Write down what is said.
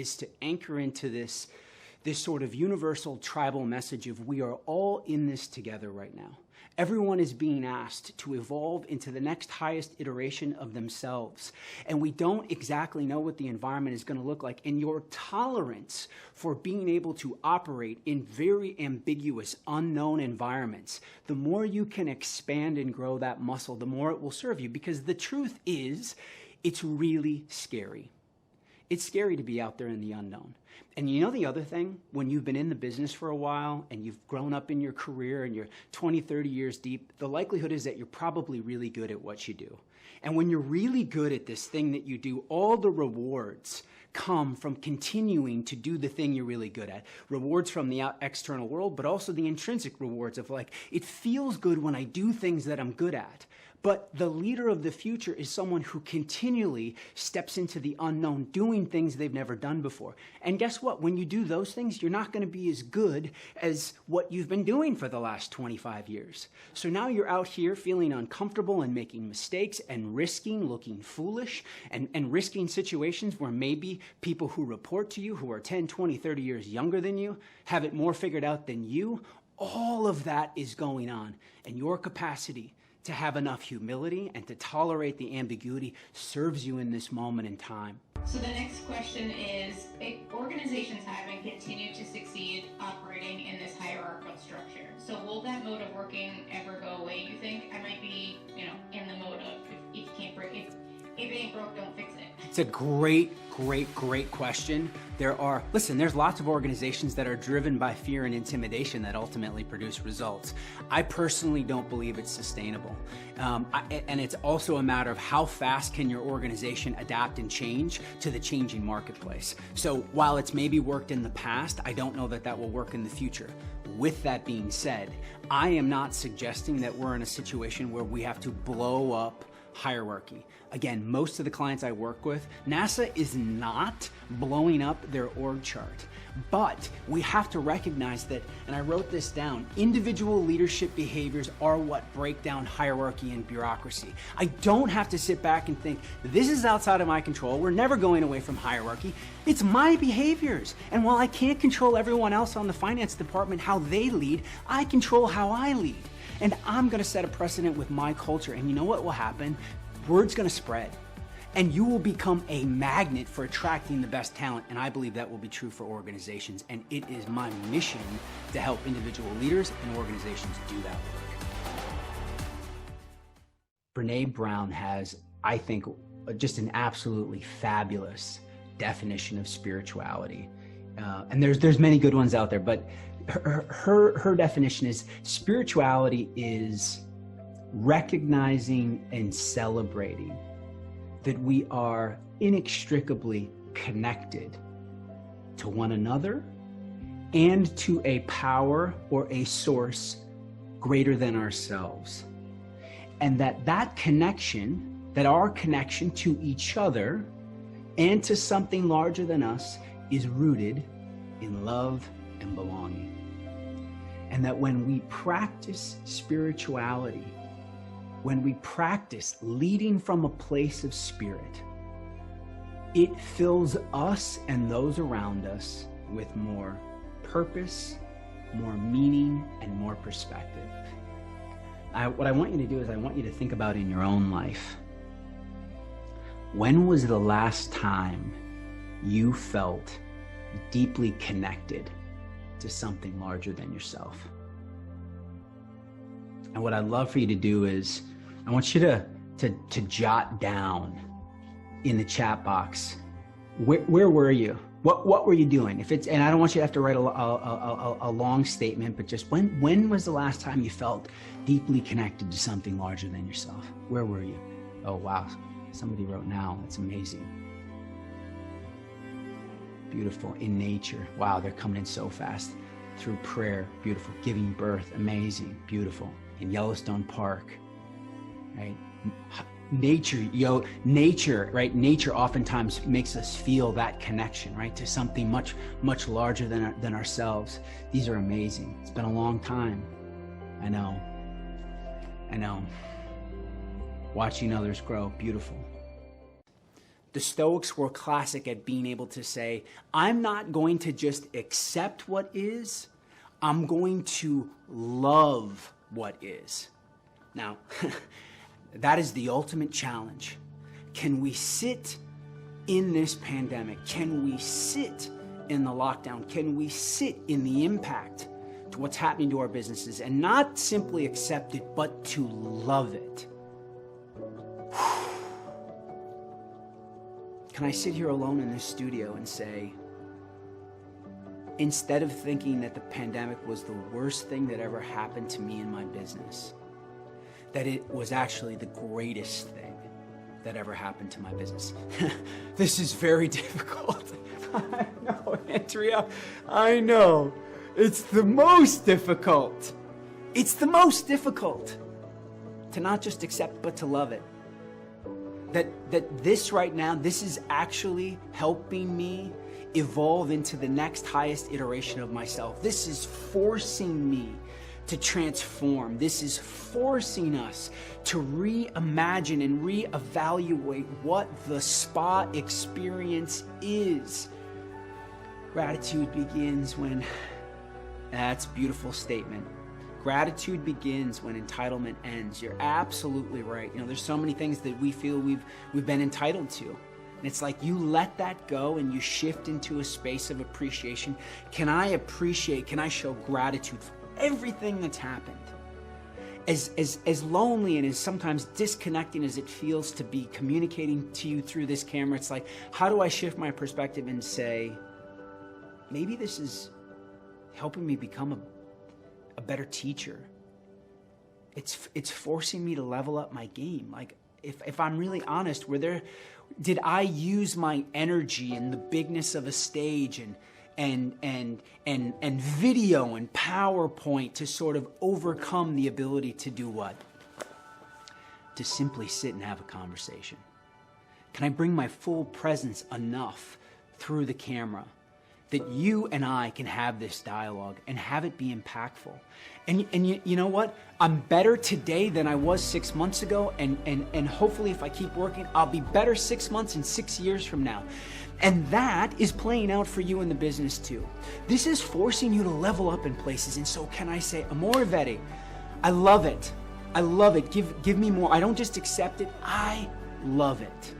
is to anchor into this sort of universal tribal message of we are all in this together right now. Everyone is being asked to evolve into the next highest iteration of themselves. And we don't exactly know what the environment is going to look like. And your tolerance for being able to operate in very ambiguous, unknown environments, the more you can expand and grow that muscle, the more it will serve you. Because the truth is, it's really scary. It's scary to be out there in the unknown. And you know the other thing, when you've been in the business for a while and you've grown up in your career and you're 20, 30 years deep, the likelihood is that you're probably really good at what you do. And when you're really good at this thing that you do, all the rewards come from continuing to do the thing you're really good at. Rewards from the external world, but also the intrinsic rewards of like, it feels good when I do things that I'm good at. But the leader of the future is someone who continually steps into the unknown, doing things they've never done before. And guess what? When you do those things, you're not going to be as good as what you've been doing for the last 25 years. So now you're out here feeling uncomfortable and making mistakes and risking, looking foolish, and risking situations where maybe people who report to you, who are 10, 20, 30 years younger than you, have it more figured out than you. All of that is going on. And your capacity to have enough humility and to tolerate the ambiguity serves you in this moment in time. So the next question is, if organizations have and continue to succeed operating in this hierarchical structure, so will that mode of working ever go away, you think? I might be, in the mode of if you can't break it, if it ain't broke, don't fix it. It's a great question. There's lots of organizations that are driven by fear and intimidation that ultimately produce results. I personally don't believe it's sustainable. And it's also a matter of how fast can your organization adapt and change to the changing marketplace. So while it's maybe worked in the past, I don't know that that will work in the future. With that being said, I am not suggesting that we're in a situation where we have to blow up hierarchy. Again, most of the clients I work with, NASA is not blowing up their org chart. But we have to recognize that, and I wrote this down, individual leadership behaviors are what break down hierarchy and bureaucracy. I don't have to sit back and think, this is outside of my control, we're never going away from hierarchy. It's my behaviors. And while I can't control everyone else on the finance department, how they lead, I control how I lead. And I'm gonna set a precedent with my culture. And you know what will happen? Word's gonna spread. And you will become a magnet for attracting the best talent. And I believe that will be true for organizations. And it is my mission to help individual leaders and organizations do that work. Brené Brown has, I think, just an absolutely fabulous definition of spirituality. And there's many good ones out there, but her definition is spirituality is recognizing and celebrating that we are inextricably connected to one another and to a power or a source greater than ourselves. And that connection, that our connection to each other and to something larger than us is rooted in love and belonging. And that when we practice spirituality, when we practice leading from a place of spirit, it fills us and those around us with more purpose, more meaning, and more perspective. What I want you to do is I want you to think about in your own life, when was the last time you felt deeply connected to something larger than yourself? And what I'd love for you to do is, I want you to jot down in the chat box, where were you? What were you doing? And I don't want you to have to write a long statement, but just when was the last time you felt deeply connected to something larger than yourself? Where were you? Oh, wow. Somebody wrote now. That's amazing. Beautiful. In nature. Wow, they're coming in so fast. Through prayer. Beautiful. Giving birth. Amazing. Beautiful. In Yellowstone Park. Right? Nature, right? Nature oftentimes makes us feel that connection, right? To something much, much larger than ourselves. These are amazing. It's been a long time. I know. Watching others grow, beautiful. The Stoics were classic at being able to say, I'm not going to just accept what is, I'm going to love what is. Now, that is the ultimate challenge. Can we sit in this pandemic? Can we sit in the lockdown? Can we sit in the impact to what's happening to our businesses and not simply accept it, but to love it? Can I sit here alone in this studio and say, instead of thinking that the pandemic was the worst thing that ever happened to me in my business, that it was actually the greatest thing that ever happened to my business? This is very difficult. I know, Andrea, I know. It's the most difficult. It's the most difficult to not just accept, but to love it. That this right now, this is actually helping me evolve into the next highest iteration of myself. This is forcing me to transform. This is forcing us to reimagine and reevaluate what the spa experience is. Gratitude begins when... That's a beautiful statement. Gratitude begins when entitlement ends. You're absolutely right. You know, there's so many things that we feel we've been entitled to. And it's like you let that go and you shift into a space of appreciation. Can I show gratitude for everything that's happened? As lonely and as sometimes disconnecting as it feels to be communicating to you through this camera, it's like, how do I shift my perspective and say, maybe this is helping me become a better teacher. It's forcing me to level up my game. Like, if I'm really honest, did I use my energy and the bigness of a stage and video and PowerPoint to sort of overcome the ability to do what? To simply sit and have a conversation? Can I bring my full presence enough through the camera that you and I can have this dialogue and have it be impactful? And you know what? I'm better today than I was 6 months ago, and hopefully if I keep working, I'll be better 6 months and 6 years from now. And that is playing out for you in the business too. This is forcing you to level up in places. And so can I say, Amore Vedi, I love it. I love it. Give me more. I don't just accept it, I love it.